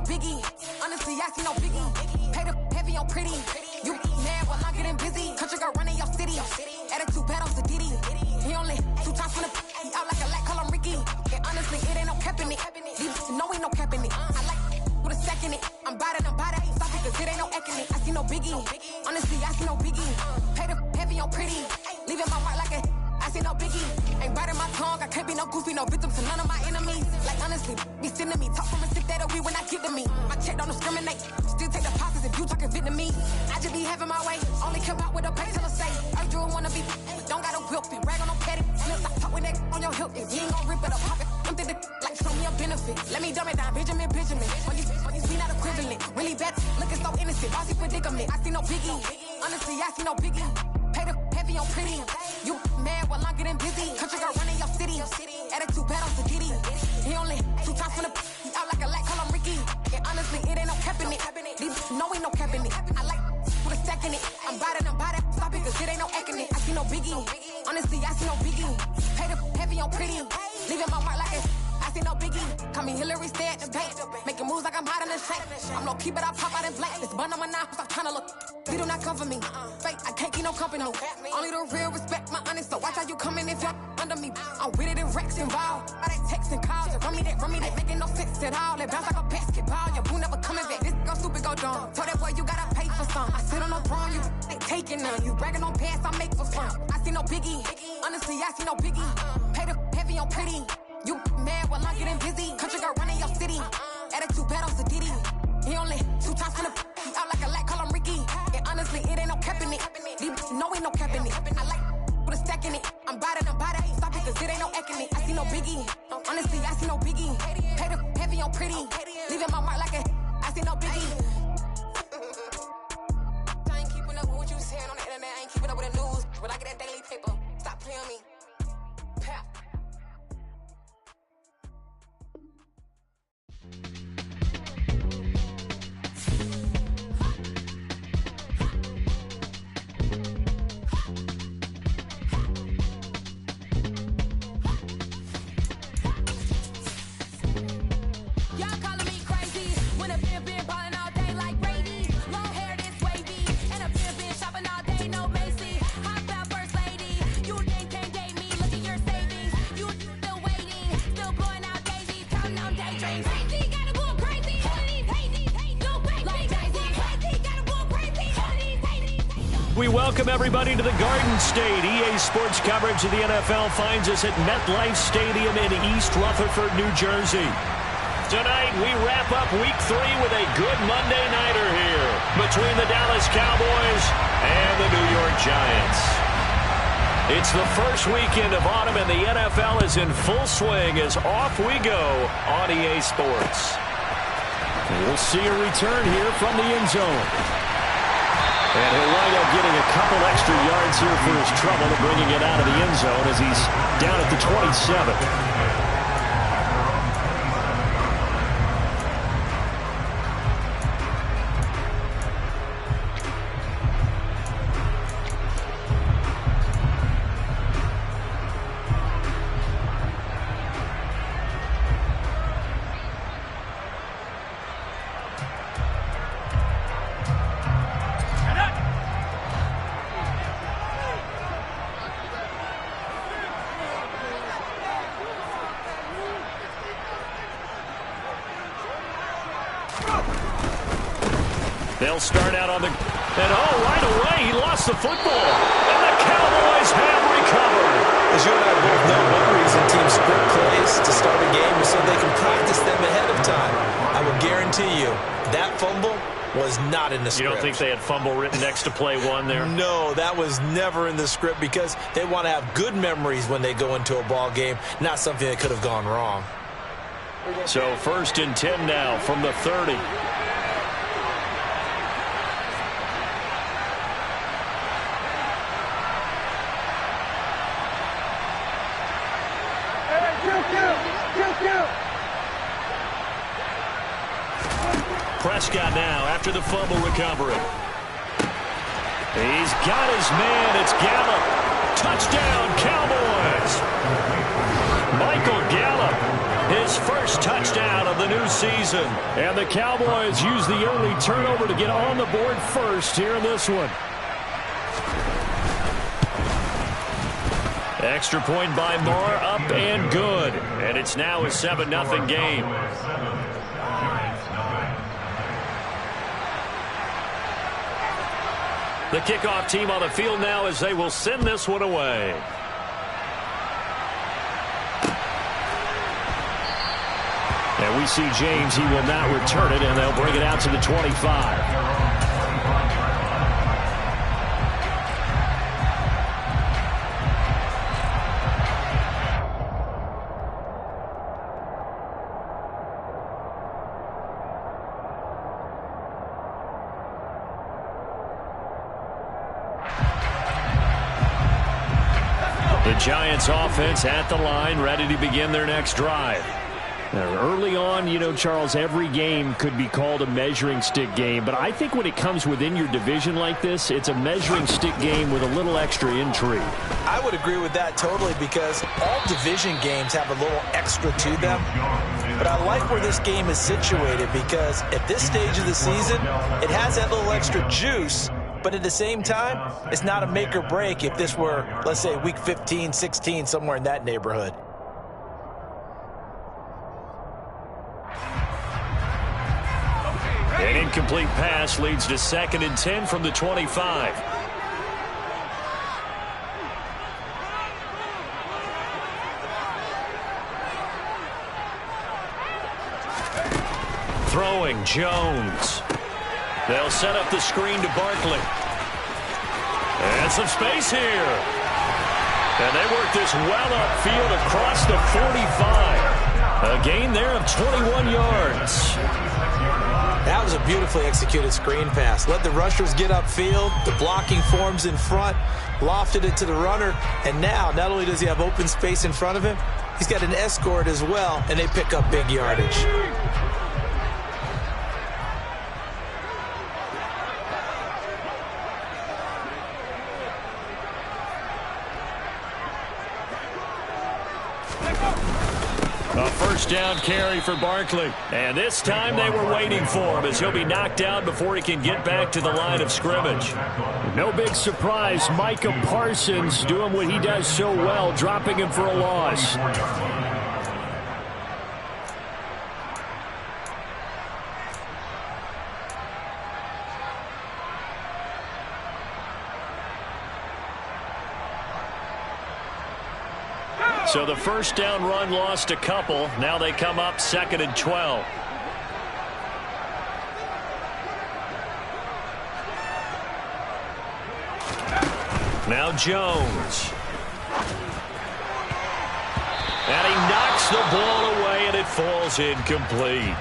biggie. Honestly, I see no biggie. Pay the heavy on pretty. You mad while I'm getting busy. Country girl running your city. Attitude bad on the Diddy. He only 2 times from the he out like a lack, call him Ricky. And honestly, it ain't no cap in it. These know ain't no cap in it. I like with a second it. I'm about it. Stop it, cause it ain't no acting it. I see no biggie. Honestly, I see no biggie. Pay the heavy on pretty. Leaving my mark like a I see no biggie. Ain't biting my tongue. I can't be no goofy, no victim to none of my enemies. Like honestly, be sending me. Talk from a stick that we when I get to me. My check don't discriminate. Still take deposits if you talking Vietnamese. I just be having my way. Only come out with a pay till I say. I drew wanna be. Don't got a whip it. Rag on no petty. Slip stop talk with that on your hip. If you ain't gon' rip it up, pop it. I'm thinking like show me a benefit. Let me dumb it down. Benjamin. When you see not equivalent. Really bad. Looking so innocent. Bossy predicament. I see no biggie. Honestly, I see no biggie. Pay the heavy on pretty. You mad while I'm getting busy. Country girl running your city. Attitude bad on the Diddy. He only 2 times from the he out like a lack, call him Ricky. And honestly, it ain't no cap in it. These know ain't no cap in it. I like with a stack in it. I'm about it. Stop it, cause it ain't no acting it. I see no biggie. Honestly, I see no biggie. Pay the heavy on pretty. Leaving my mark like a I see no biggie. Call me Hillary, stay at the bank. Making moves like I'm hot in the shank. I'm low key, but I pop out in black. This bun on my knife, stop trying to look. They do not come for me. Fake, I can't keep no company. Only the real respect my honest. So watch how you coming if you're under me. I'm with it in Rex involved. I they text and calls. Run me that, making no sense at all. They bounce like a basketball. Your boo never coming back. This go stupid, go dumb. Told that boy you gotta pay for some. I sit on no throne, you ain't taking none. You bragging on pants, I make for fun. I see no biggie. Honestly, I see no biggie. Pay the heavy on pretty. You mad while I'm getting busy. Country girl running your city. Attitude bad on the Diddy. He only 2 times from the he out like a lack, call him Ricky. And honestly, it ain't no cap in it. These know ain't no cap in it. I like with a stack in it. I'm about it. Stop it, cause it ain't no acting it. I see no biggie. Honestly, I see no biggie. Pay the heavy on pretty. Leaving my mark like a I see no biggie. I ain't keeping up with what you saying on the internet. I ain't keeping up with the news. But I get that daily paper. Stop playing me. Pap. We welcome everybody to the Garden State. EA Sports coverage of the NFL finds us at MetLife Stadium in East Rutherford, New Jersey. Tonight, we wrap up Week 3 with a good Monday nighter here between the Dallas Cowboys and the New York Giants. It's the first weekend of autumn, and the NFL is in full swing as off we go on EA Sports. We'll see a return here from the end zone. And he'll wind up getting a couple extra yards here for his trouble and bringing it out of the end zone as he's down at the 27. They'll start out on the... And right away, he lost the football. And the Cowboys have recovered. As you and I both know, one reason teams script plays to start a game is so they can practice them ahead of time. I will guarantee you, that fumble was not in the script. You don't think they had fumble written next to play one there? No, that was never in the script because they want to have good memories when they go into a ball game, not something that could have gone wrong. So 1st and 10 now from the 30. Prescott now after the fumble recovery. He's got his man. It's Gallup. Touchdown, Cowboys. Michael Gallup his first touchdown of the new season. And the Cowboys use the early turnover to get on the board first here in this one. Extra point by Moore, up and good. And it's now a 7-0 game. The kickoff team on the field now as they will send this one away. And we see James, he will not return it, and they'll bring it out to the 25. The Giants offense at the line, ready to begin their next drive. Now, early on, you know, Charles, every game could be called a measuring stick game, but I think when it comes within your division like this, it's a measuring stick game with a little extra intrigue. I would agree with that totally, because all division games have a little extra to them. But I like where this game is situated, because at this stage of the season, it has that little extra juice. But at the same time, it's not a make or break if this were, let's say, week 15, 16, somewhere in that neighborhood. An incomplete pass leads to 2nd and 10 from the 25. Throwing, Jones. They'll set up the screen to Barkley. And some space here. And they work this well upfield across the 45. A gain there of 21 yards. That was a beautifully executed screen pass. Let the rushers get upfield. The blocking forms in front. Lofted it to the runner. And now, not only does he have open space in front of him, he's got an escort as well, and they pick up big yardage. A first down carry for Barkley. And this time they were waiting for him, as he'll be knocked out before he can get back to the line of scrimmage. No big surprise. Micah Parsons doing what he does so well, dropping him for a loss. So the first down run lost a couple. Now they come up 2nd and 12. Now Jones. And he knocks the ball away, and it falls incomplete.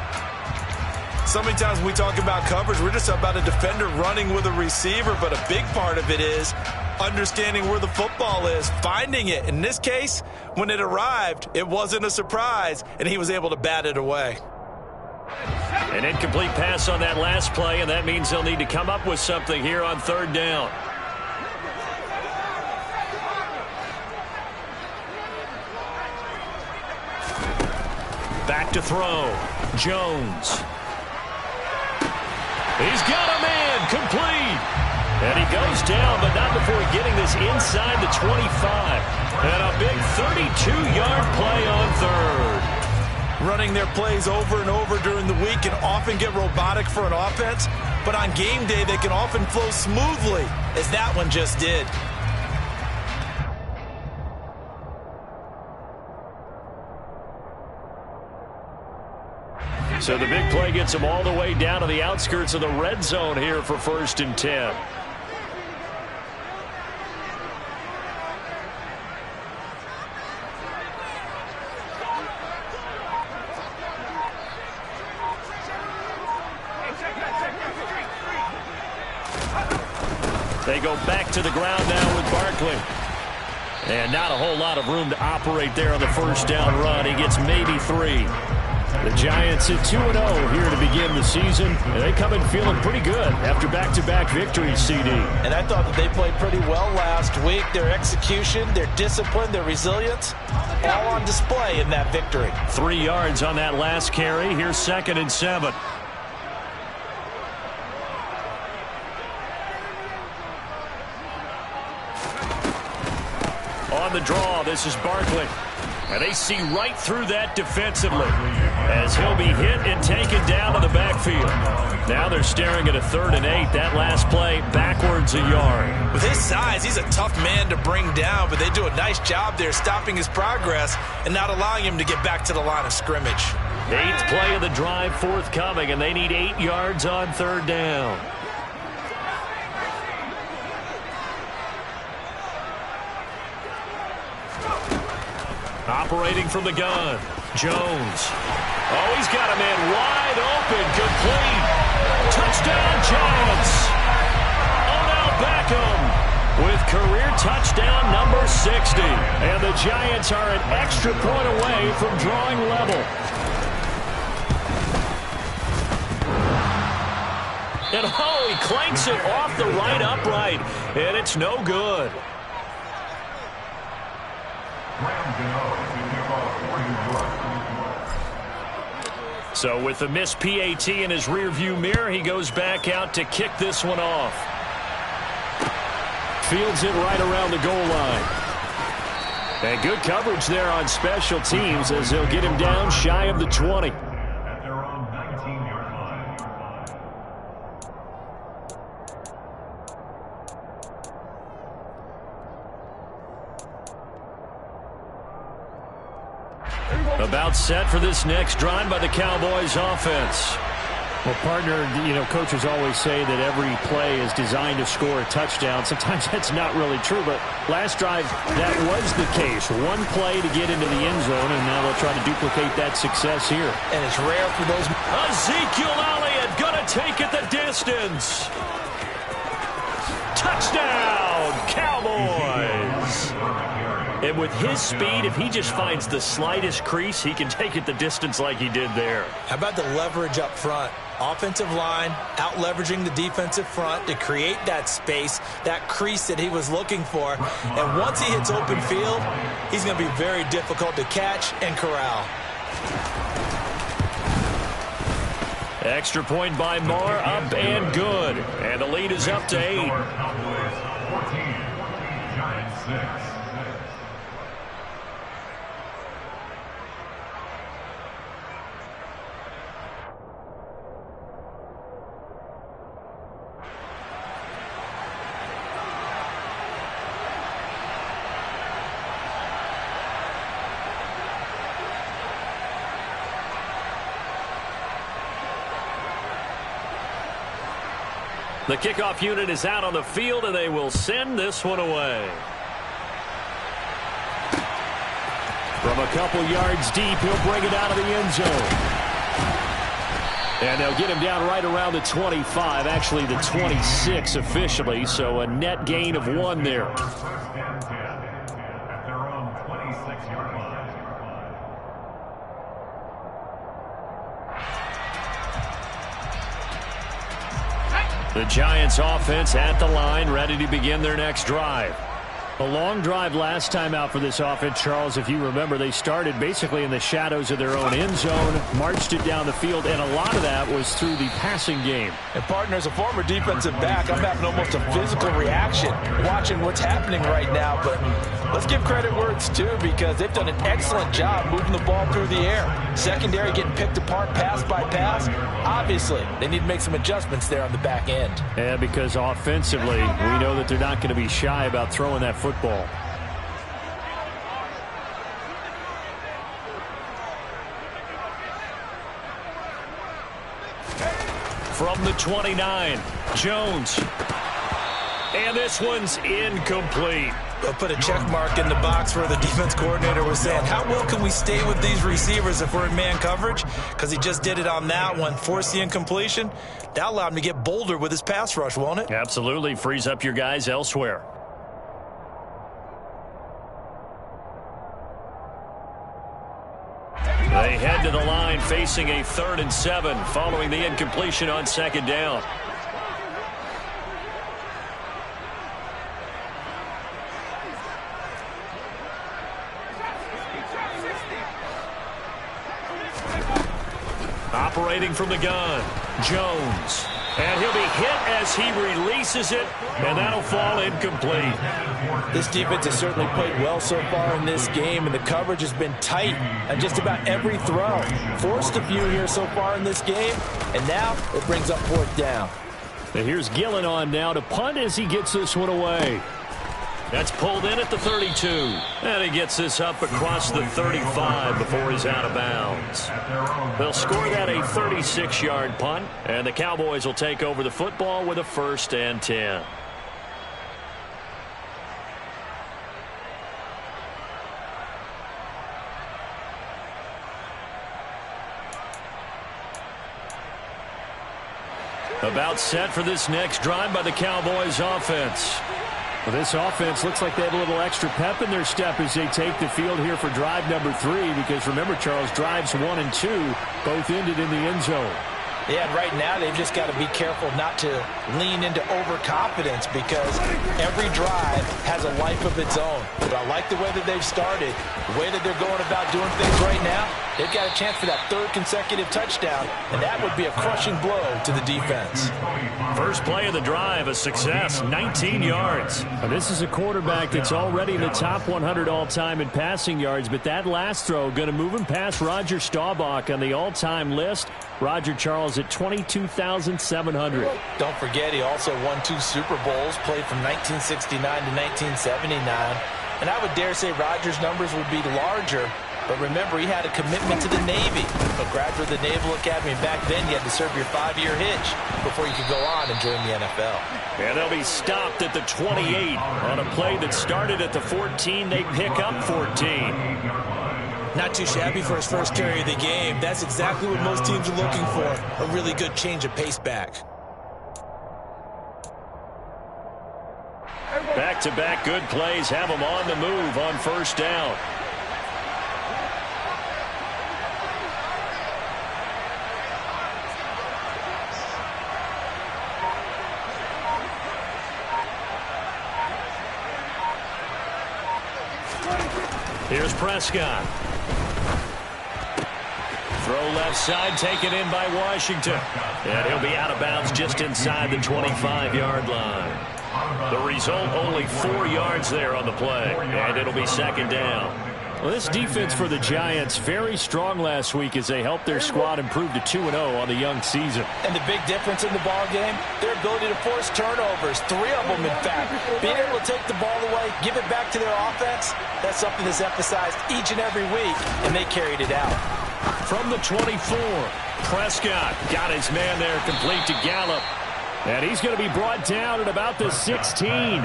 So many times when we talk about coverage, we're just about a defender running with a receiver, but a big part of it is understanding where the football is, finding it. In this case, when it arrived, it wasn't a surprise, and he was able to bat it away. An incomplete pass on that last play, and that means they'll need to come up with something here on 3rd down. Back to throw. Jones. He's got a man, complete. And he goes down, but not before getting this inside the 25. And a big 32-yard play on 3rd. Running their plays over and over during the week can often get robotic for an offense, but on game day they can often flow smoothly, as that one just did. So the big play gets them all the way down to the outskirts of the red zone here for 1st and 10. They go back to the ground now with Barkley. And not a whole lot of room to operate there on the first down run. He gets maybe 3. The Giants at 2-0 here to begin the season. And they come in feeling pretty good after back-to-back victories, CD. And I thought that they played pretty well last week. Their execution, their discipline, their resilience, all on display in that victory. 3 yards on that last carry. Here's 2nd and 7. On the draw, this is Barkley. And they see right through that defensively as he'll be hit and taken down to the backfield. Now they're staring at a 3rd and 8. That last play backwards a yard. With his size, he's a tough man to bring down, but they do a nice job there stopping his progress and not allowing him to get back to the line of scrimmage. 8th play of the drive forthcoming, and they need 8 yards on 3rd down. Operating from the gun, Jones. Oh, he's got a man wide open, complete. Touchdown, Giants. Odell Beckham with career touchdown number 60. And the Giants are an extra point away from drawing level. And oh, he clanks it off the right upright, and it's no good. So with the missed PAT in his rearview mirror, he goes back out to kick this one off. Fields it right around the goal line. And good coverage there on special teams as they'll get him down shy of the 20. At their own 19-yard line. About set for this next drive by the Cowboys offense. Well, partner, coaches always say that every play is designed to score a touchdown. Sometimes that's not really true, but last drive, that was the case. One play to get into the end zone, and now they'll try to duplicate that success here. And it's rare for those. Ezekiel Elliott gonna take it the distance. Touchdown, Cowboys. And with his speed, if he just finds the slightest crease, he can take it the distance like he did there. How about the leverage up front? Offensive line out leveraging the defensive front to create that space, that crease that he was looking for. And once he hits open field, he's going to be very difficult to catch and corral. Extra point by Moore, up and good. And the lead is up to 8. Cowboys 14, Giants 6. The kickoff unit is out on the field, and they will send this one away. From a couple yards deep, he'll bring it out of the end zone. And they'll get him down right around the 25, actually the 26 officially, so a net gain of 1 there. First and 10 at their own 26-yard line. The Giants offense at the line, ready to begin their next drive. A long drive last time out for this offense, Charles. If you remember, they started basically in the shadows of their own end zone, marched it down the field, and a lot of that was through the passing game. And partner, as a former defensive back, I'm having almost a physical reaction watching what's happening right now. But let's give credit where it's due, because they've done an excellent job moving the ball through the air. Secondary getting picked apart pass by pass. Obviously, they need to make some adjustments there on the back end. Yeah, because offensively, we know that they're not going to be shy about throwing that football. From the 29, Jones. And this one's incomplete. They'll put a check mark in the box where the defense coordinator was saying, how well can we stay with these receivers if we're in man coverage? Because he just did it on that one, forced the incompletion. That allowed him to get bolder with his pass rush, won't it? Absolutely. Frees up your guys elsewhere. They head to the line facing a 3rd and 7 following the incompletion on 2nd down. Operating from the gun, Jones. And he'll be hit as he releases it, and that'll fall incomplete. This defense has certainly played well so far in this game, and the coverage has been tight on just about every throw. Forced a few here so far in this game, and now it brings up 4th down. And here's Gillen on now to punt as he gets this one away. That's pulled in at the 32. And he gets this up across the 35 before he's out of bounds. They'll score that a 36-yard punt, and the Cowboys will take over the football with a 1st and 10. About set for this next drive by the Cowboys offense. Well, this offense looks like they have a little extra pep in their step as they take the field here for drive number 3, because remember, Charles, drives 1 and 2 both ended in the end zone. Yeah, and right now they've just got to be careful not to lean into overconfidence, because every drive has a life of its own. But I like the way that they've started, the way that they're going about doing things right now. They've got a chance for that 3rd consecutive touchdown, and that would be a crushing blow to the defense. First play of the drive, a success, 19 yards. Now, this is a quarterback that's already in the top 100 all-time in passing yards, but that last throw going to move him past Roger Staubach on the all-time list. Roger Charles at 22,700. Don't forget, he also won 2 Super Bowls, played from 1969 to 1979. And I would dare say Roger's numbers would be larger. But remember, he had a commitment to the Navy, a graduate of the Naval Academy. And back then, you had to serve your 5-year hitch before you could go on and join the NFL. And they'll be stopped at the 28 on a play that started at the 14. They pick up 14. Not too shabby for his first carry of the game. That's exactly what most teams are looking for, a really good change of pace back. Back-to-back good plays have them on the move on 1st down. Here's Prescott. Throw left side, taken in by Washington. And he'll be out of bounds just inside the 25-yard line. The result, only 4 yards there on the play. And it'll be 2nd down. Well, this defense for the Giants, very strong last week as they helped their squad improve to 2-0 on the young season. And the big difference in the ball game, their ability to force turnovers, 3 of them in fact. Being able to take the ball away, give it back to their offense, that's something that's emphasized each and every week, and they carried it out. From the 24, Prescott got his man there, complete to Gallup. And he's going to be brought down at about the 16.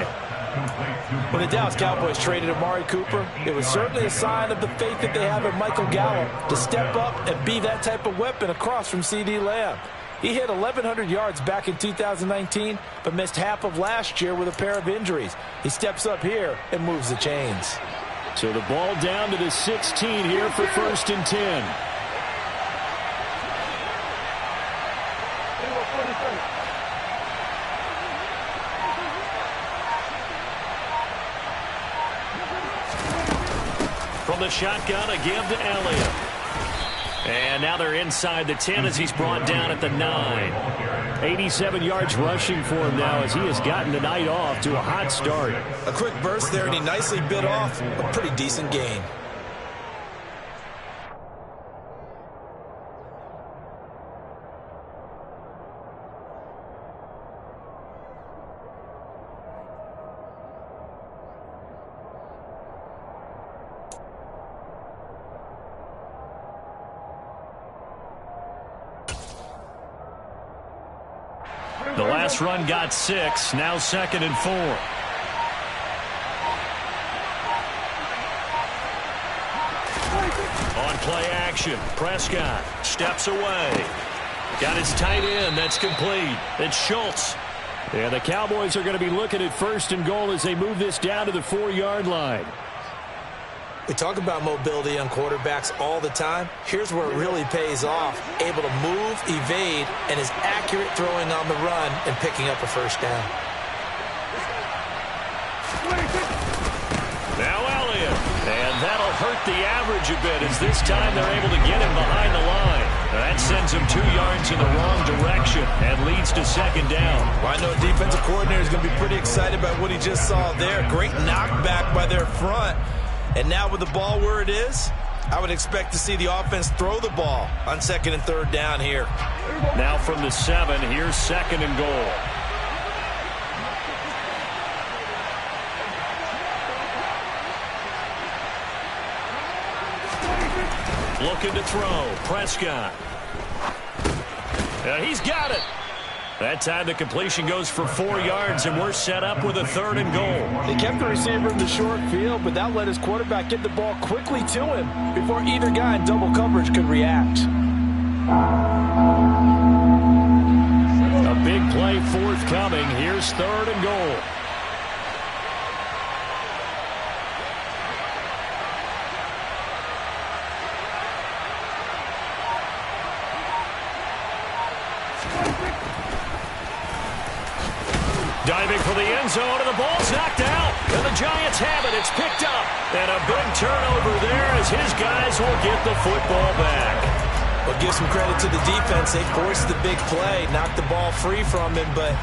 When the Dallas Cowboys traded Amari Cooper, it was certainly a sign of the faith that they have in Michael Gallup to step up and be that type of weapon across from C.D. Lamb. He hit 1,100 yards back in 2019, but missed half of last year with a pair of injuries. He steps up here and moves the chains. So the ball down to the 16 here for 1st and 10. From the shotgun, a give to Elliott. And now they're inside the 10 as he's brought down at the 9. 87 yards rushing for him now as he has gotten the night off to a hot start. A quick burst there, and he nicely bit off a pretty decent gain. The last run got 6, now 2nd and 4. On play action, Prescott steps away. Got his tight end, that's complete. It's Schultz. And the Cowboys are going to be looking at 1st and goal as they move this down to the 4-yard line. We talk about mobility on quarterbacks all the time. Here's where it really pays off. Able to move, evade, and is accurate throwing on the run and picking up a first down. Now Elliott. And that'll hurt the average a bit as this time they're able to get him behind the line. That sends him 2 yards in the wrong direction and leads to second down. Well, I know a defensive coordinator is going to be pretty excited about what he just saw there. Great knockback by their front. And now with the ball where it is, I would expect to see the offense throw the ball on 2nd and 3rd down here. Now from the 7, here's 2nd and goal. Looking to throw. Prescott. He's got it. That time the completion goes for 4 yards, and we're set up with a 3rd and goal. They kept the receiver in the short field, but that let his quarterback get the ball quickly to him before either guy in double coverage could react. A big play forthcoming. Here's 3rd and goal. Diving for the end zone, and the ball's knocked out. And the Giants have it. It's picked up. And a big turnover there as his guys will get the football back. Well, give some credit to the defense. They forced the big play, knocked the ball free from him, but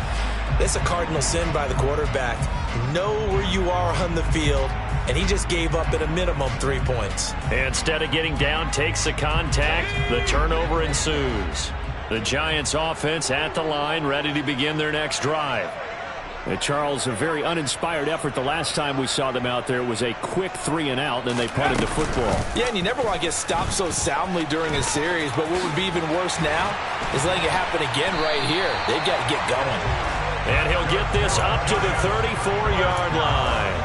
it's a cardinal sin by the quarterback. Know where you are on the field, and he just gave up at a minimum 3 points. Instead of getting down, takes the contact. The turnover ensues. The Giants offense at the line, ready to begin their next drive. Charles, a very uninspired effort the last time we saw them out there. It was a quick 3 and out, then they punted the football. Yeah, and you never want to get stopped so soundly during a series, but what would be even worse now is letting it happen again right here. They've got to get going. And he'll get this up to the 34-yard line.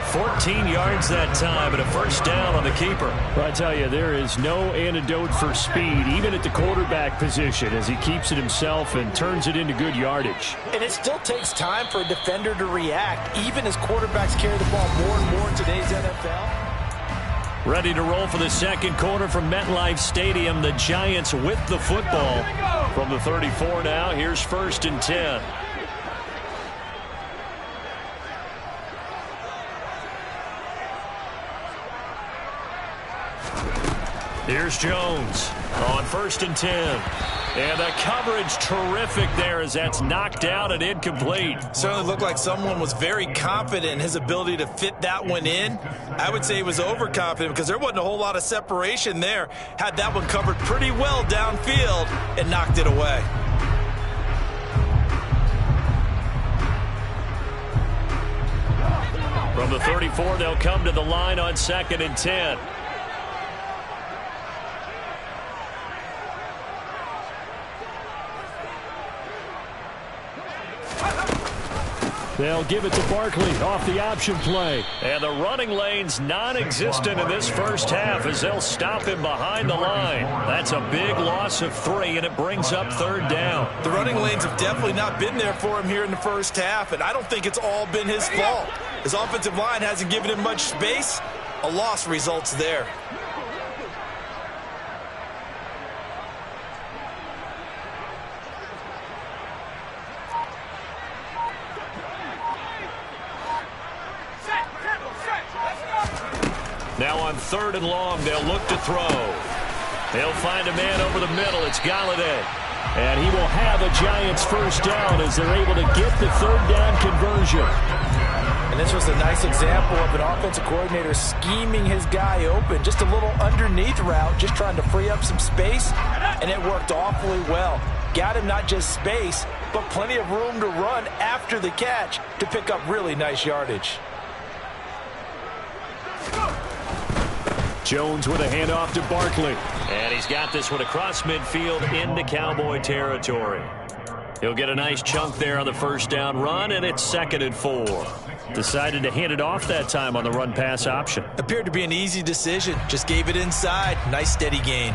14 yards that time, and a first down on the keeper. Well, I tell you, there is no antidote for speed, even at the quarterback position, as he keeps it himself and turns it into good yardage. And it still takes time for a defender to react, even as quarterbacks carry the ball more and more in today's NFL. Ready to roll for the second quarter from MetLife Stadium. The Giants with the football from the 34 now. Here's 1st and 10. Here's Jones on 1st and 10. And the coverage terrific there as that's knocked out and incomplete. Certainly looked like someone was very confident in his ability to fit that one in. I would say he was overconfident because there wasn't a whole lot of separation there. Had that one covered pretty well downfield and knocked it away. From the 34, they'll come to the line on 2nd and 10. They'll give it to Barkley off the option play. And the running lane's non-existent in this first half as they'll stop him behind the line. That's a big loss of 3, and it brings up 3rd down. The running lanes have definitely not been there for him here in the first half, and I don't think it's all been his fault. His offensive line hasn't given him much space. A loss results there. Now on 3rd and long, they'll look to throw. They'll find a man over the middle. It's Galladay. And he will have a Giants first down as they're able to get the 3rd down conversion. And this was a nice example of an offensive coordinator scheming his guy open. Just a little underneath route, just trying to free up some space, and it worked awfully well. Got him not just space, but plenty of room to run after the catch to pick up really nice yardage. Jones with a handoff to Barkley. And he's got this one across midfield into Cowboy territory. He'll get a nice chunk there on the first down run, and it's 2nd and 4. Decided to hand it off that time on the run-pass option. Appeared to be an easy decision. Just gave it inside. Nice steady gain.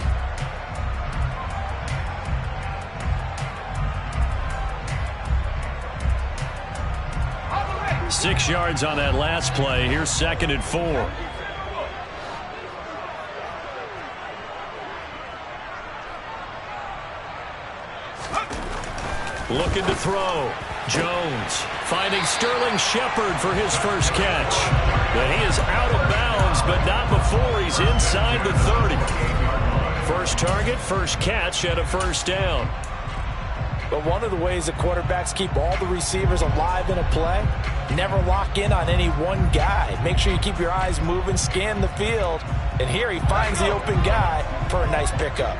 Six yards on that last play. Here's 2nd and 4. Looking to throw. Jones finding Sterling Shepard for his first catch. But he is out of bounds, but not before he's inside the 30. First target, first catch, and a first down. But one of the ways that quarterbacks keep all the receivers alive in a play, never lock in on any one guy. Make sure you keep your eyes moving, scan the field, and here he finds the open guy for a nice pickup.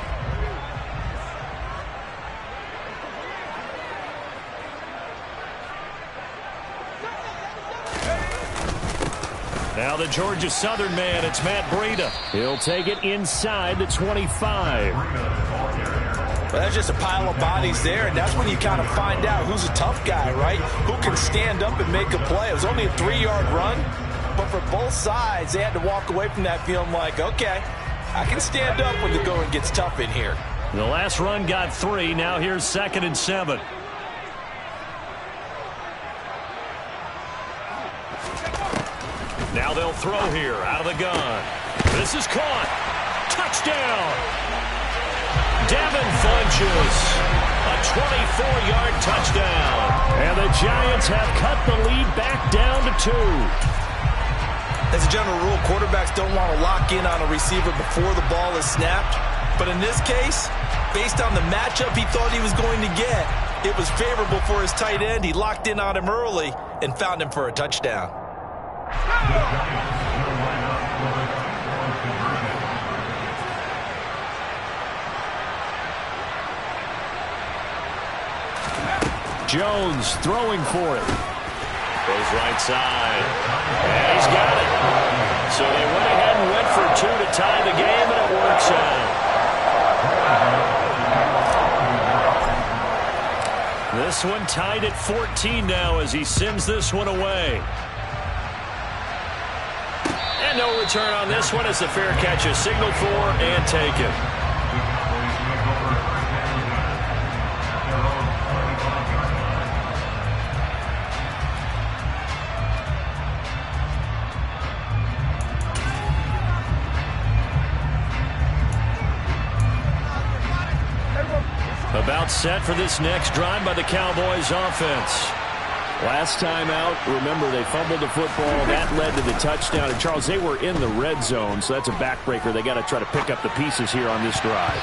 Now the Georgia Southern man, it's Matt Breida. He'll take it inside the 25. Well, that's just a pile of bodies there, and that's when you kind of find out who's a tough guy, right? Who can stand up and make a play. It was only a 3-yard run, but for both sides, they had to walk away from that feeling like, okay, I can stand up when the going gets tough in here. The last run got 3. Now here's 2nd and 7. Now they'll throw here out of the gun. This is caught. Touchdown. Devin Funches. A 24-yard touchdown. And the Giants have cut the lead back down to 2. As a general rule, quarterbacks don't want to lock in on a receiver before the ball is snapped. But in this case, based on the matchup he thought he was going to get, it was favorable for his tight end. He locked in on him early and found him for a touchdown. Jones throwing for it. Goes right side. And he's got it. So they went ahead and went for 2 to tie the game, and it works out. This one tied at 14 now as he sends this one away. And no return on this one as the fair catch is signaled for and taken. About set for this next drive by the Cowboys offense. Last time out, remember, they fumbled the football. That led to the touchdown. And, Charles, they were in the red zone, so that's a backbreaker. They got to try to pick up the pieces here on this drive.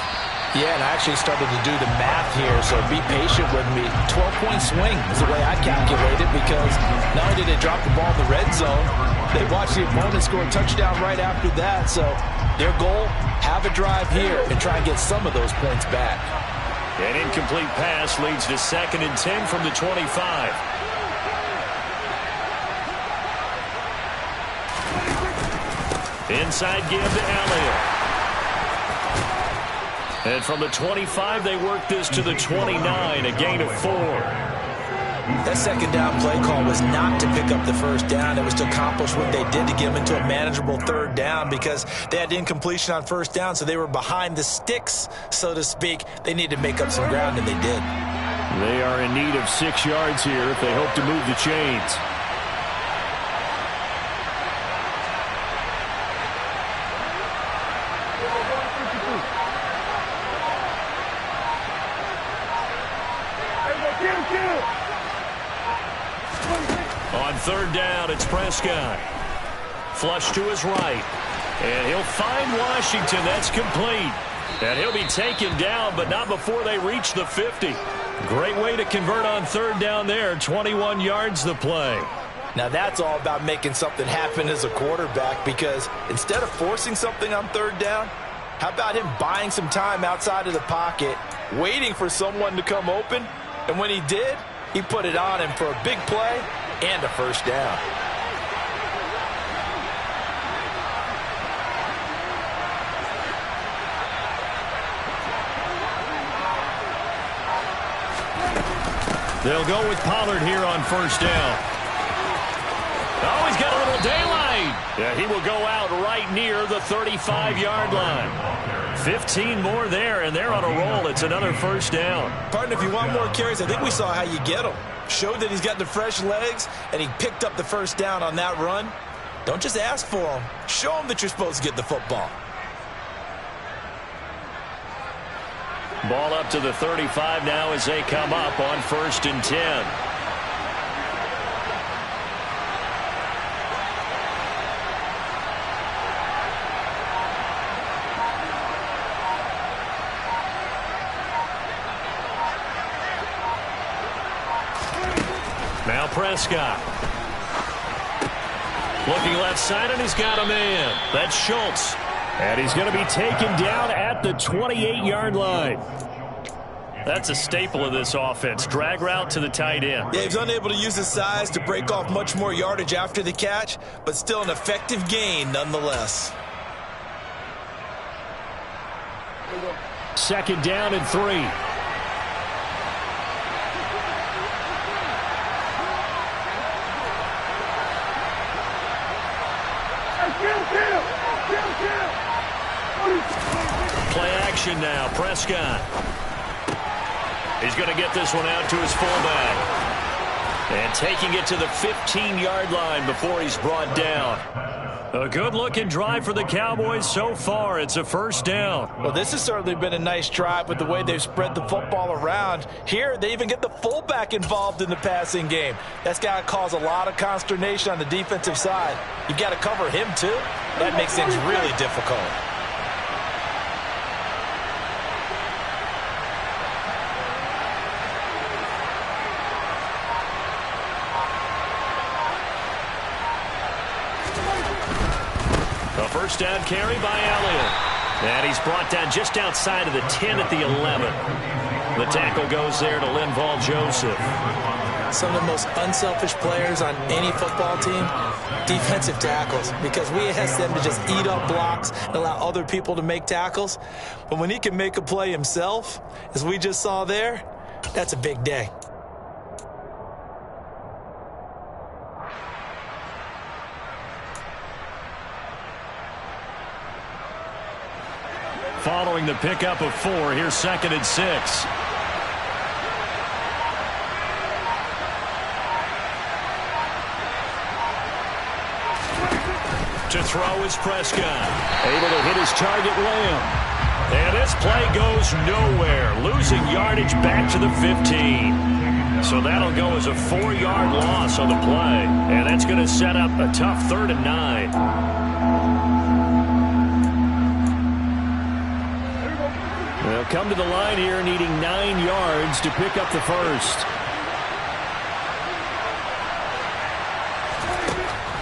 Yeah, and I actually started to do the math here, so be patient with me. 12-point swing is the way I calculate it, because not only did they drop the ball in the red zone, they watched the opponent score a touchdown right after that. So their goal, have a drive here and try and get some of those points back. An incomplete pass leads to 2nd and 10 from the 25. Inside give to Elliott. And from the 25, they work this to the 29, a gain of 4. That second down play call was not to pick up the first down. It was to accomplish what they did to get them into a manageable 3rd down, because they had incompletion on 1st down, so they were behind the sticks, so to speak. They needed to make up some ground, and they did. They are in need of 6 yards here if they hope to move the chains. On 3rd down, it's Prescott. Flush to his right. And he'll find Washington. That's complete. And he'll be taken down, but not before they reach the 50. Great way to convert on 3rd down there. 21 yards the play. Now that's all about making something happen as a quarterback, because instead of forcing something on 3rd down, how about him buying some time outside of the pocket, waiting for someone to come open, and when he did, he put it on him for a big play and a first down. They'll go with Pollard here on 1st down. Oh, he's got a little daylight. Yeah, he will go out right near the 35-yard line. 15 more there, and they're on a roll. It's another 1st down. Partner, if you want more carries, I think we saw how you get them. Showed that he's got the fresh legs, and he picked up the first down on that run. Don't just ask for them. Show them that you're supposed to get the football. Ball up to the 35 now as they come up on 1st and 10. Now Prescott. Looking left side, and he's got a man. That's Schultz. And he's going to be taken down at the 28-yard line. That's a staple of this offense. Drag route to the tight end. Yeah, he's unable to use his size to break off much more yardage after the catch, but still an effective gain nonetheless. 2nd down and 3. Play action now. Prescott. He's going to get this one out to his fullback. And taking it to the 15-yard line before he's brought down. A good-looking drive for the Cowboys so far. It's a 1st down. Well, this has certainly been a nice drive with the way they've spread the football around. Here, they even get the fullback involved in the passing game. That's got to cause a lot of consternation on the defensive side. You got to cover him, too. That makes things really difficult. A 1st down carry by Elliott. And he's brought down just outside of the 10 at the 11. The tackle goes there to Linval Joseph. Some of the most unselfish players on any football team, defensive tackles, because we ask them to just eat up blocks and allow other people to make tackles. But when he can make a play himself, as we just saw there, that's a big day. Following the pickup of 4, here's 2nd and 6. To throw is Prescott. Able to hit his target, Lamb. And this play goes nowhere. Losing yardage back to the 15. So that'll go as a 4-yard loss on the play. And that's going to set up a tough 3rd and 9. They'll come to the line here needing 9 yards to pick up the 1st.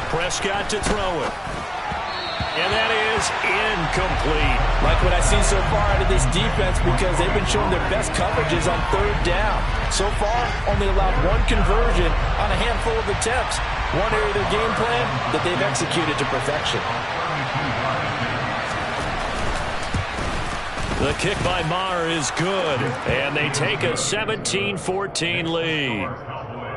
Prescott to throw it. And that is incomplete. Like what I've seen so far out of this defense, because they've been showing their best coverages on 3rd down. So far, only allowed 1 conversion on a handful of attempts. One area of their game plan that they've executed to perfection. The kick by Maher is good, and they take a 17-14 lead.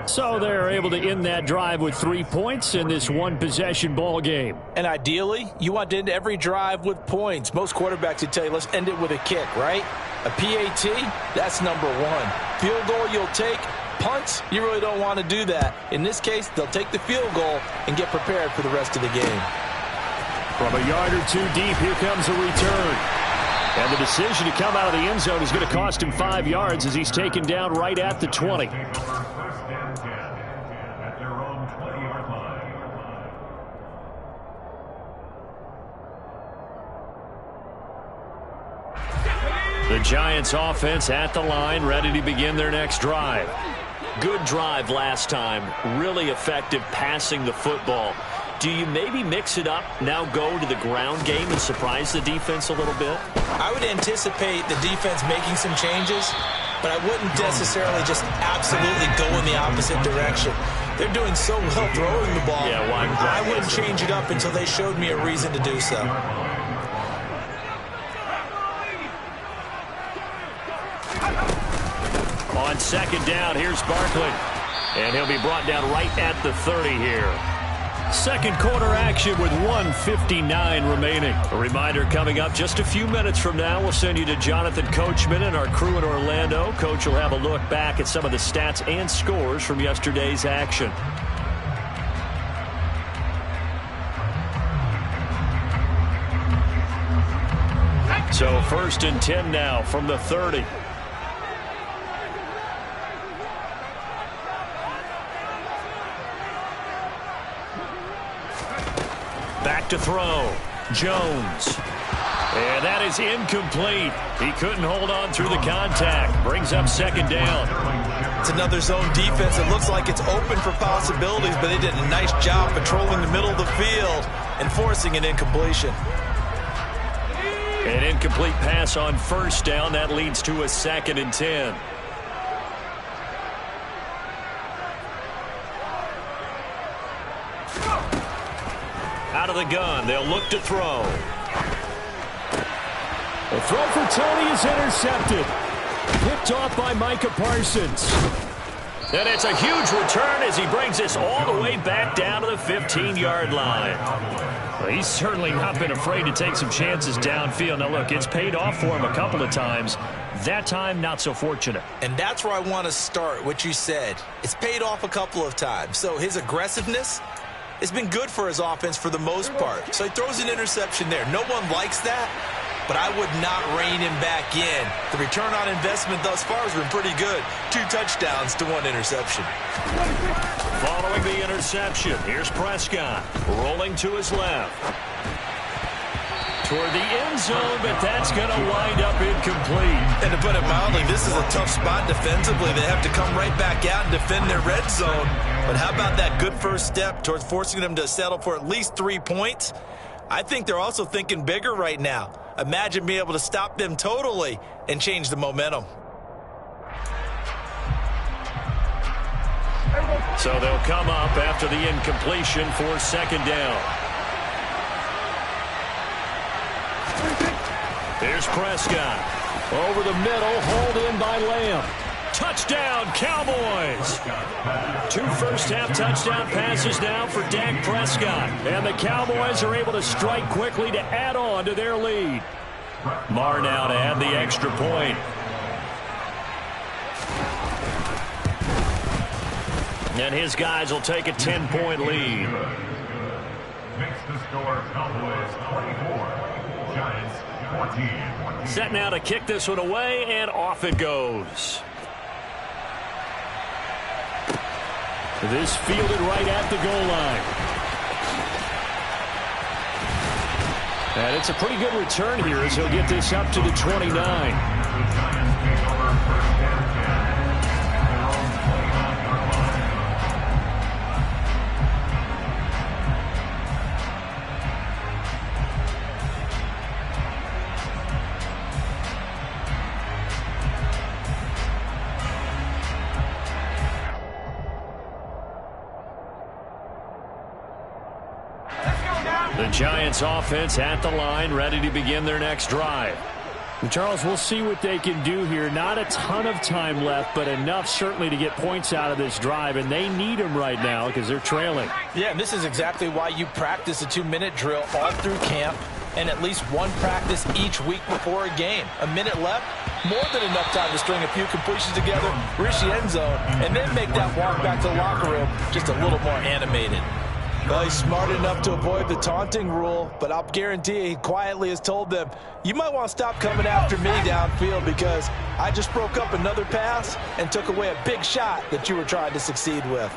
So they're able to end that drive with 3 points in this one-possession ball game. And ideally, you want to end every drive with points. Most quarterbacks would tell you, let's end it with a kick, right? A PAT, that's number 1. Field goal you'll take. Punts, you really don't want to do that. In this case, they'll take the field goal and get prepared for the rest of the game. From a yard or 2 deep, here comes a return. And the decision to come out of the end zone is going to cost him 5 yards as he's taken down right at the 20. The Giants offense at the line, ready to begin their next drive. Good drive last time. Really effective passing the football. Do you maybe mix it up, now go to the ground game and surprise the defense a little bit? I would anticipate the defense making some changes, but I wouldn't necessarily just absolutely go in the opposite direction. They're doing so well throwing the ball. Yeah, why I wouldn't change it up until they showed me a reason to do so. On 2nd down, here's Barkley. And he'll be brought down right at the 30 here. Second quarter action with 1:59 remaining. A reminder coming up just a few minutes from now, we'll send you to Jonathan Coachman and our crew in Orlando. Coach will have a look back at some of the stats and scores from yesterday's action. So 1st and 10 now from the 30. Back to throw. Jones. And that is incomplete. He couldn't hold on through the contact. Brings up 2nd down. It's another zone defense. It looks like it's open for possibilities, but they did a nice job patrolling the middle of the field and forcing an incompletion. An incomplete pass on 1st down. That leads to a 2nd and 10. Out of the gun. They'll look to throw. The throw for Tony is intercepted. Picked off by Micah Parsons. And it's a huge return as he brings this all the way back down to the 15-yard line. Well, he's certainly not been afraid to take some chances downfield. Now, look, it's paid off for him a couple of times. That time, not so fortunate. And that's where I want to start, what you said. It's paid off a couple of times. So his aggressiveness has been good for his offense for the most part. So he throws an interception there. No one likes that, but I would not rein him back in. The return on investment thus far has been pretty good. 2 touchdowns to 1 interception. Following the interception, here's Prescott rolling to his left. Toward the end zone, but that's going to wind up incomplete. And to put it mildly, this is a tough spot defensively. They have to come right back out and defend their red zone. But how about that good first step towards forcing them to settle for at least 3 points? I think they're also thinking bigger right now. Imagine being able to stop them totally and change the momentum. So they'll come up after the incompletion for 2nd down. Here's Prescott. Over the middle, hauled in by Lamb. Touchdown, Cowboys. 2 first-half touchdown passes now for Dak Prescott. And the Cowboys are able to strike quickly to add on to their lead. Marr now to add the extra point. And his guys will take a 10-point lead. Makes the score Cowboys 24, Giants 14. Set now to kick this one away, and off it goes. This fielded right at the goal line. And it's a pretty good return here as he'll get this up to the 29. The Giants offense at the line, ready to begin their next drive. Charles, we'll see what they can do here. Not a ton of time left, but enough certainly to get points out of this drive, and they need them right now because they're trailing. Yeah, and this is exactly why you practice a 2-minute drill all through camp and at least 1 practice each week before a game. A minute left, more than enough time to string a few completions together, reach the end zone, and then make that walk back to the locker room just a little more animated. Well, he's smart enough to avoid the taunting rule, but I'll guarantee he quietly has told them, you might want to stop coming after me downfield because I just broke up another pass and took away a big shot that you were trying to succeed with.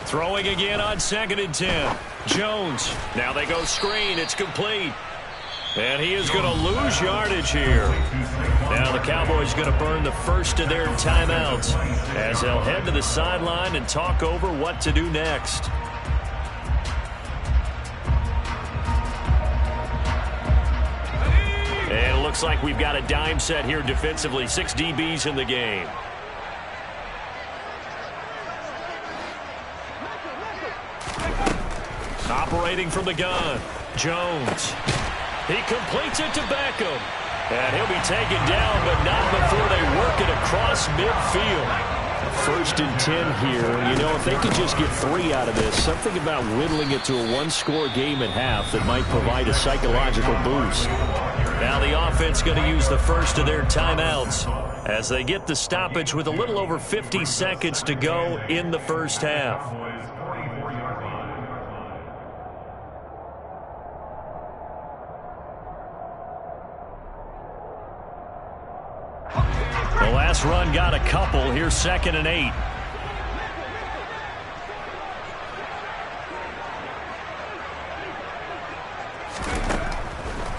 Throwing again on 2nd and 10. Jones. Now they go screen. It's complete. And he is going to lose yardage here. Now the Cowboys going to burn the first of their timeouts as they'll head to the sideline and talk over what to do next. And it looks like we've got a dime set here defensively. 6 DBs in the game. Operating from the gun. Jones. He completes it to Beckham. And he'll be taken down, but not before they work it across midfield. 1st and 10 here. You know, if they could just get 3 out of this, something about whittling it to a 1-score game at half that might provide a psychological boost. Now the offense going to use the first of their timeouts as they get the stoppage with a little over 50 seconds to go in the first half. this run got a couple. Here's 2nd and 8.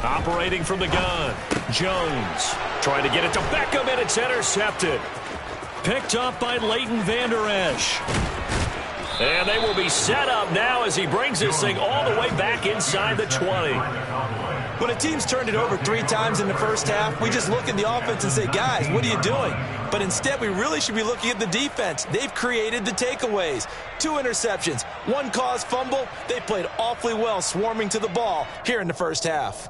Operating from the gun. Jones trying to get it to Beckham, and it's intercepted. Picked up by Leighton Vander Esch. And they will be set up now as he brings this thing all the way back inside the 20. When a team's turned it over 3 times in the first half, we just look at the offense and say, guys, what are you doing? But instead, we really should be looking at the defense. They've created the takeaways. 2 interceptions, 1 caused fumble. They played awfully well swarming to the ball here in the first half.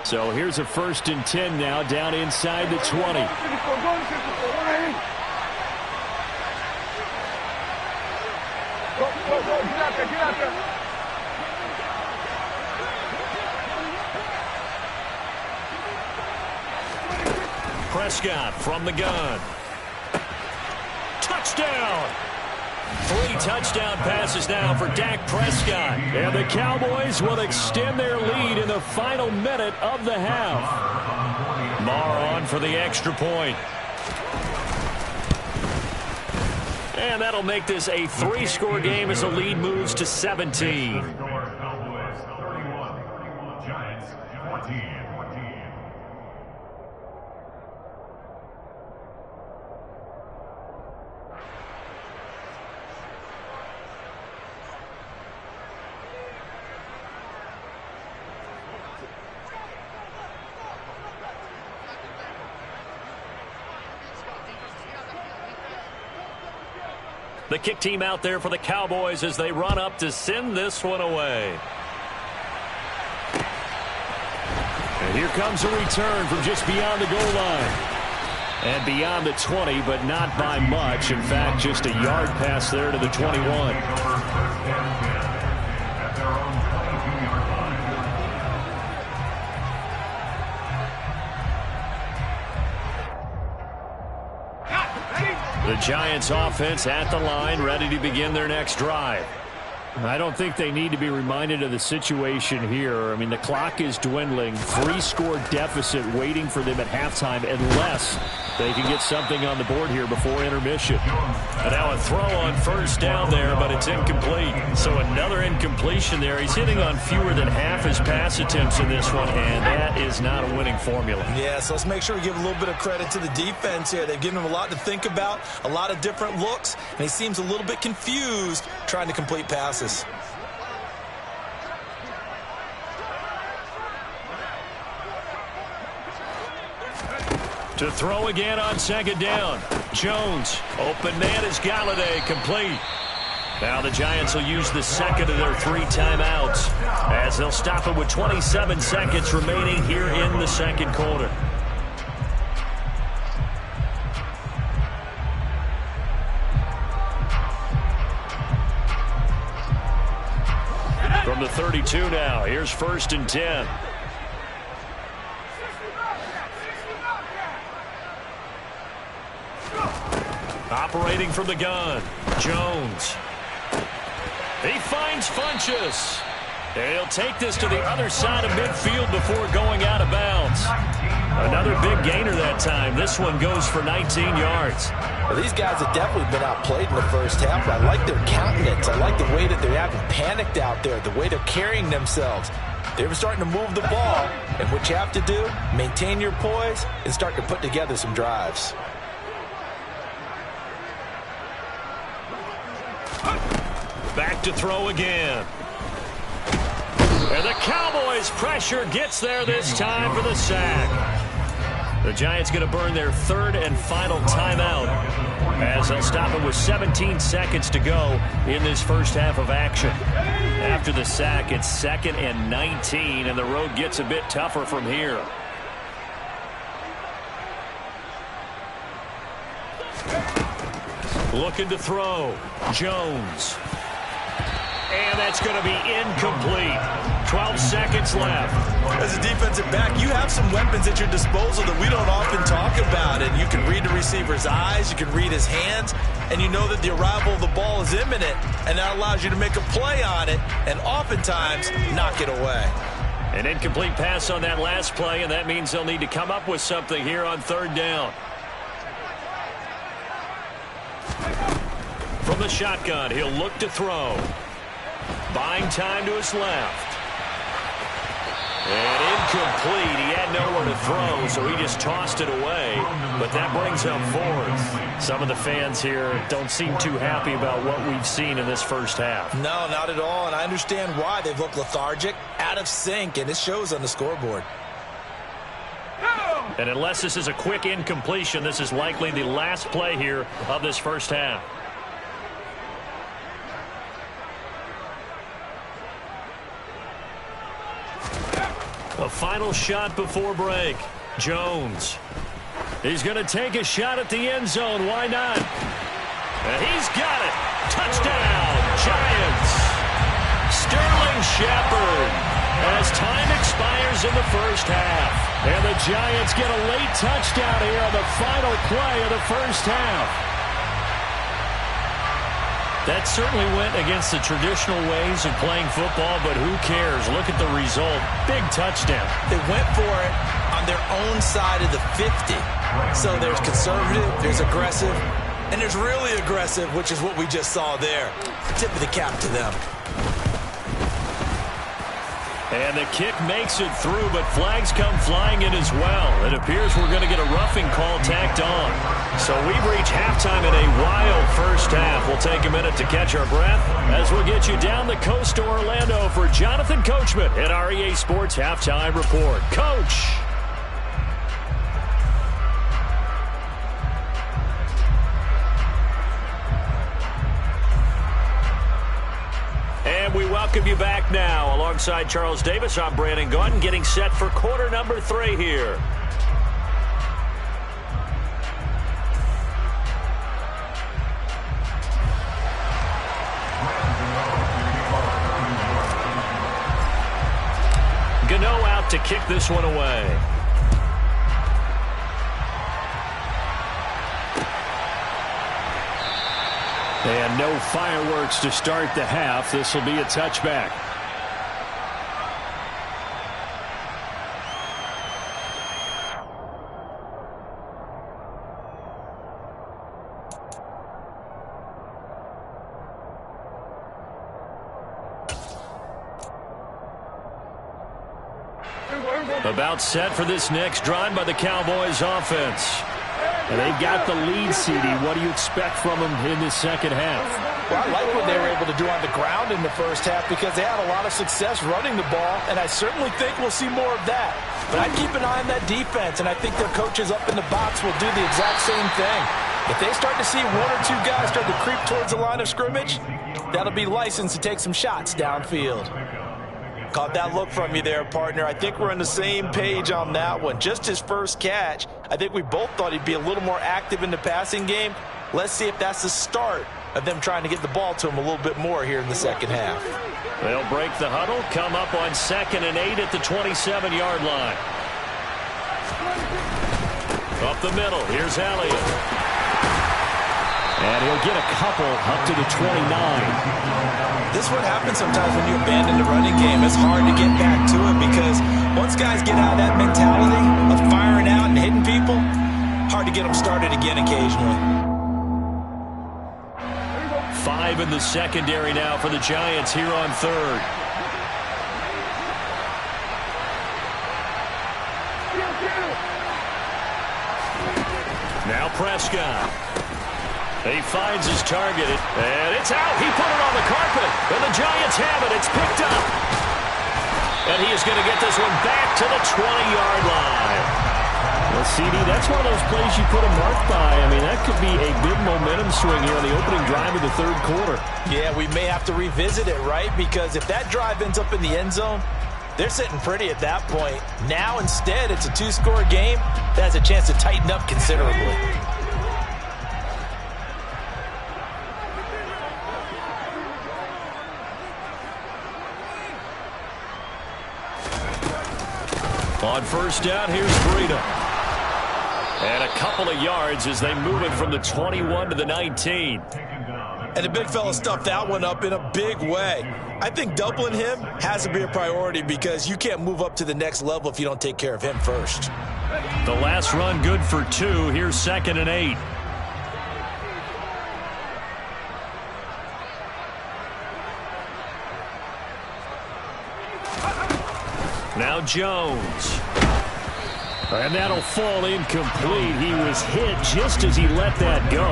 So here's a 1st and 10 now, down inside the 20. Prescott from the gun. Touchdown! 3 touchdown passes now for Dak Prescott. And the Cowboys will extend their lead in the final minute of the half. Marr on for the extra point. And that'll make this a 3-score game as the lead moves to 17. Cowboys 31, Giants 14. The kick team out there for the Cowboys as they run up to send this one away. And here comes a return from just beyond the goal line. And beyond the 20, but not by much. In fact, just a yard pass there to the 21. The Giants offense at the line, ready to begin their next drive. I don't think they need to be reminded of the situation here. I mean, the clock is dwindling. 3-score deficit waiting for them at halftime unless they can get something on the board here before intermission. And now a throw on 1st down there, but it's incomplete. So another incompletion there. He's hitting on fewer than half his pass attempts in this one, and that is not a winning formula. Yeah, so let's make sure we give a little bit of credit to the defense here. They've given him a lot to think about, a lot of different looks, and he seems a little bit confused trying to complete passes. To throw again on 2nd down. Jones, open man is Galladay, complete. Now the Giants will use the 2nd of their 3 timeouts as they'll stop it with 27 seconds remaining here in the 2nd quarter. From the 32 now, here's 1st and 10. Operating from the gun, Jones. He finds Funchess. He'll take this to the other side of midfield before going out of bounds. Another big gainer that time. This one goes for 19 yards. Well, these guys have definitely been outplayed in the first half. I like their countenance. I like the way that they haven't panicked out there, the way they're carrying themselves. They were starting to move the ball, and what you have to do, maintain your poise and start to put together some drives. Back to throw again. And the Cowboys' pressure gets there this time for the sack. The Giants going to burn their 3rd and final timeout as they'll stop it with 17 seconds to go in this first half of action. After the sack, it's 2nd and 19, and the road gets a bit tougher from here. Looking to throw. Jones. And And that's going to be incomplete. 12 seconds left. As a defensive back, you have some weapons at your disposal that we don't often talk about. And you can read the receiver's eyes, you can read his hands, and you know that the arrival of the ball is imminent. And that allows you to make a play on it and oftentimes knock it away. An incomplete pass on that last play, and that means they'll need to come up with something here on third down. From the shotgun, he'll look to throw. Buying time to his left. And incomplete. He had nowhere to throw, so he just tossed it away. But that brings up fourth. Some of the fans here don't seem too happy about what we've seen in this first half. No, not at all, and I understand why. They've looked lethargic, out of sync, and it shows on the scoreboard. And unless this is a quick incompletion, this is likely the last play here of this first half. A final shot before break. Jones. He's going to take a shot at the end zone. Why not? And he's got it. Touchdown, Giants. Sterling Shepard as time expires in the first half. And the Giants get a late touchdown here on the final play of the first half. That certainly went against the traditional ways of playing football, but who cares? Look at the result. Big touchdown. They went for it on their own side of the 50. So there's conservative, there's aggressive, and there's really aggressive, which is what we just saw there. Tip of the cap to them. And the kick makes it through, but flags come flying in as well. It appears we're going to get a roughing call tacked on. So we've reached halftime in a wild first half. We'll take a minute to catch our breath as we'll get you down the coast to Orlando for Jonathan Coachman at our EA Sports Halftime Report. Coach! And we welcome you back now. Alongside Charles Davis, I'm Brandon Gaudin, getting set for quarter number 3 here. Gano out to kick this one away. And no fireworks to start the half. This will be a touchback. About set for this next drive by the Cowboys offense. And they've got the lead, CD. What do you expect from them in the second half? Well, I like what they were able to do on the ground in the first half because they had a lot of success running the ball, and I certainly think we'll see more of that. But I'd keep an eye on that defense, and I think their coaches up in the box will do the exact same thing. If they start to see 1 or 2 guys start to creep towards the line of scrimmage, that'll be licensed to take some shots downfield. Caught that look from you there, partner. I think we're on the same page on that one. Just his first catch. I think we both thought he'd be a little more active in the passing game. Let's see if that's the start of them trying to get the ball to him a little bit more here in the second half. They'll break the huddle, come up on 2nd and 8 at the 27-yard line. Up the middle, here's Elliott. And he'll get a couple up to the 29. This is what happens sometimes when you abandon the running game. It's hard to get back to it because once guys get out of that mentality of firing out and hitting people, hard to get them started again occasionally. 5 in the secondary now for the Giants here on 3rd. Now Prescott. He finds his target, and it's out. He put it on the carpet, and the Giants have it. It's picked up. And he is going to get this one back to the 20-yard line. Well, CD, that's one of those plays you put a mark by. I mean, that could be a big momentum swing here on the opening drive of the 3rd quarter. Yeah, we may have to revisit it, right? Because if that drive ends up in the end zone, they're sitting pretty at that point. Now, instead, it's a 2-score game that has a chance to tighten up considerably. On first down, here's Freedom. And a couple of yards as they move it from the 21 to the 19. And the big fella stuffed that one up in a big way. I think doubling him has to be a priority because you can't move up to the next level if you don't take care of him first. The last run good for 2. Here's 2nd and 8. Now Jones. And that'll fall incomplete. He was hit just as he let that go.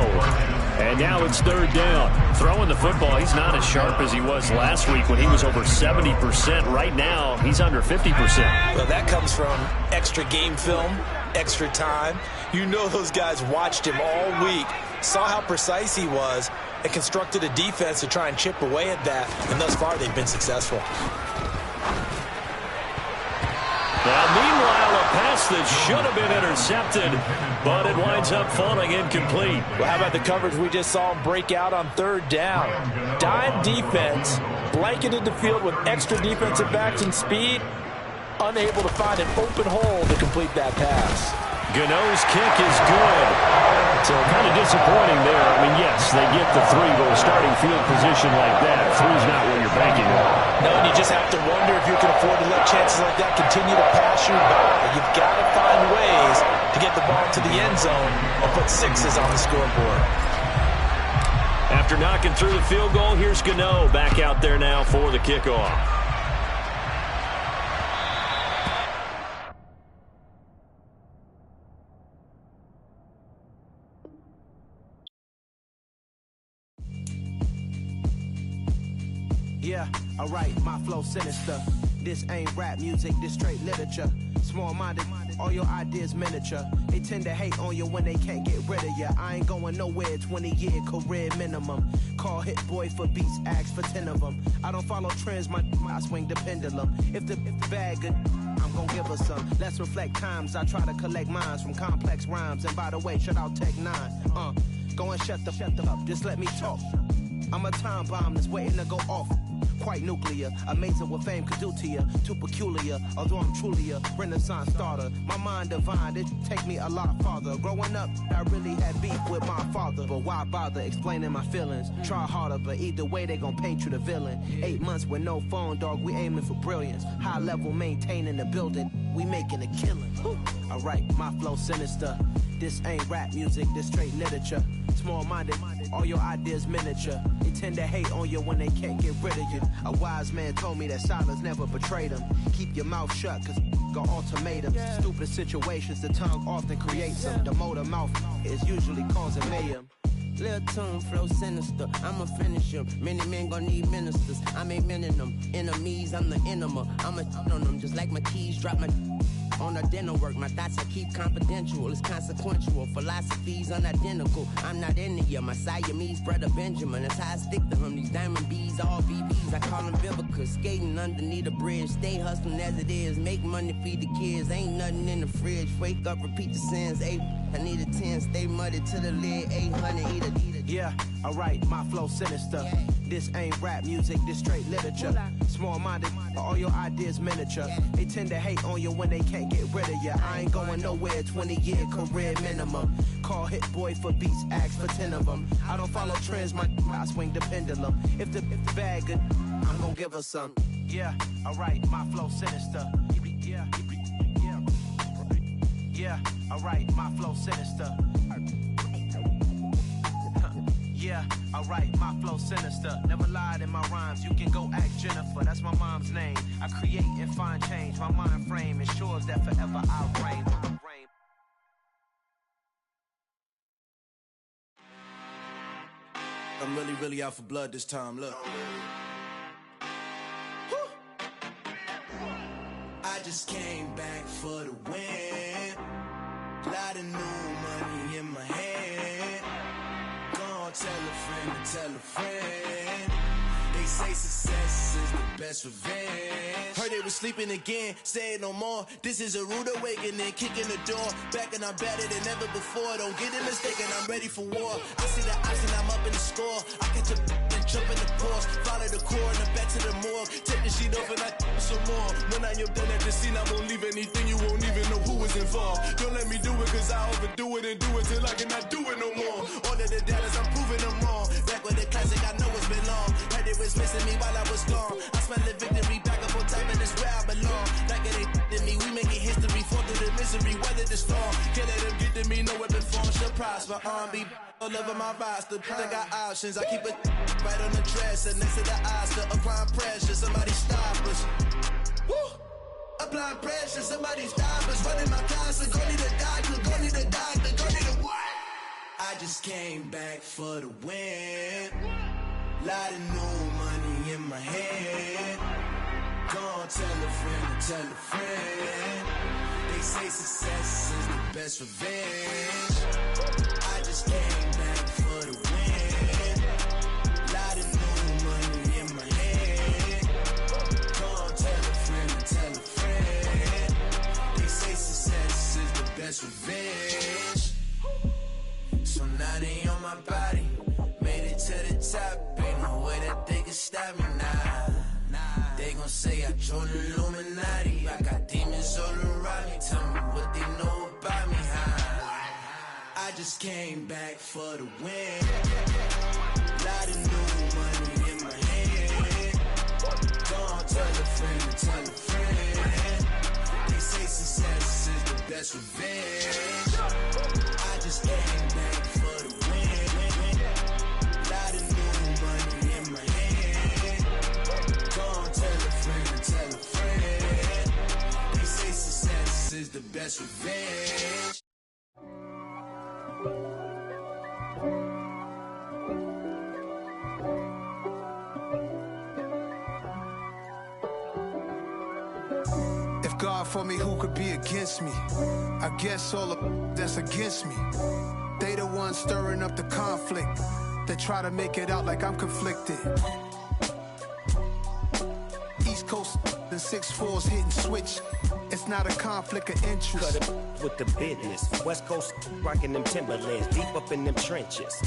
And now it's 3rd down. Throwing the football, he's not as sharp as he was last week when he was over 70%. Right now, he's under 50%. Well, that comes from extra game film, extra time. You know those guys watched him all week, saw how precise he was, and constructed a defense to try and chip away at that. And thus far, they've been successful. Now, meanwhile, a pass that should have been intercepted, but it winds up falling incomplete. Well, how about the coverage we just saw him break out on 3rd down? Dime defense, blanketed the field with extra defensive backs and speed, unable to find an open hole to complete that pass. Gano's kick is good. So kind of disappointing there. I mean, yes, they get the 3, but with starting field position like that, 3's not what you're banking on. No, and you just have to wonder if you can afford to let chances like that continue to pass you by. You've got to find ways to get the ball to the end zone and put 6s on the scoreboard. After knocking through the field goal, here's Gano back out there now for the kickoff. Yeah, alright, my flow sinister. This ain't rap music, this straight literature. Small-minded, all your ideas miniature. They tend to hate on you when they can't get rid of you. I ain't going nowhere, 20-year career minimum. Call hit boy for beats, ask for 10 of them. I don't follow trends, I swing the pendulum. If the bag good, I'm gonna give her some. Let's reflect times, I try to collect minds from complex rhymes. And by the way, shout out Tech 9. Go and shut the up, just let me talk. I'm a time bomb that's waiting to go off. Quite nuclear, amazing what fame could do to you. Too peculiar, although I'm truly a renaissance starter. My mind divine, it take me a lot farther. Growing up, I really had beef with my father. But why bother explaining my feelings? Try harder, but either way they gon' paint you the villain. 8 months with no phone, dog, we aiming for brilliance. High level maintaining the building, we making a killing. Alright, my flow sinister. This ain't rap music, this straight literature. Small-minded, all your ideas miniature. They tend to hate on you when they can't get rid of you. A wise man told me that silence never betrayed him. Keep your mouth shut, cause got ultimatums. Stupid situations, the tongue often creates them. The motor mouth is usually causing mayhem. Lil' tune, flow sinister, I'ma finish him. Many men gon' need ministers, I'm aiming them. Enemies, I'm the enema. I'ma on them, just like my keys, drop my on the dinner work. My thoughts I keep confidential, it's consequential. Philosophies unidentical, I'm not into you. My Siamese brother Benjamin, that's how I stick to him. These diamond bees, all BBs, I call them Vivica. Skating underneath the bridge, stay hustling as it is. Make money, feed the kids, ain't nothing in the fridge. Wake up, repeat the sins, I need a 10, stay muddy to the lid, 800, eat it. Yeah, alright, my flow sinister. This ain't rap music, this straight literature. Small-minded, all your ideas miniature. They tend to hate on you when they can't get rid of you. I ain't going nowhere, 20-year career minimum. Call hit boy for beats, ask for 10 of them. I don't follow trends, I swing the pendulum. If the bag good, I'm gonna give her some. Yeah, alright, my flow sinister. Yeah, alright, my flow sinister. Yeah, alright, my flow sinister. Never lied in my rhymes, you can go ask Jennifer, that's my mom's name. I create and find change, my mind frame ensures that forever I'll reign. I'm really out for blood this time, look. I just came back for the win. Lot of new money in my hand. Gonna tell a friend to tell a friend. They say success is the best revenge. Heard they was sleeping again, say it no more. This is a rude awakening, kicking the door. Back and I'm better than ever before. Don't get it mistaken, I'm ready for war. I see the option, I'm up in the score. I catch a and jump in the course. Follow the core and the back to the more. dog. Take the sheet off and I some more. When I am done at the scene, I won't leave anything. You won't even know who was involved. Don't let me do it, cause I overdo it and do it till I cannot do it no more. All of the doubters, I'm proving them wrong. Back with the classic, I know it's been long. Heard it was missing me while I was gone. I smell the victory, back up on time, and it's where I belong. Like it ain't to me, we making history. Fall through the misery, weather the storm. Can't let them get to me, no weapon form should prosper. R&B all over my roster. I got options, I keep it right on the dresser. Next to the Oscar, applying pressure, somebody stop us. Woo! Applying pressure, somebody stop us. Running my castle, go need a doctor, go need a doctor, go need a what? I just came back for the win. Lot of new money in my hand. Gonna tell a friend to tell a friend. They say success is the best revenge. I just came back for the win. Lot of new money in my hand. Gonna tell a friend to tell a friend. They say success is the best revenge. So now they on my body. Made it to the top. Ain't no way that they can stop me now. They gon' say I joined the Illuminati. I got demons all around me. Tell me what they know about me, huh? I just came back for the win. Lot of new money in my hand. Gonna tell a friend to tell a friend. They say success is the best revenge. I just came back for the win. Lot of new money in my hand. Gonna tell a friend to tell a friend. They say success is the best revenge. If God for me, who could be against me? I guess all of that's against me. They the ones stirring up the conflict. They try to make it out like I'm conflicted. East Coast and 6'4s hitting switch. It's not a conflict of interest. Cut it with the business. West Coast rocking them Timberlands, deep up in them trenches.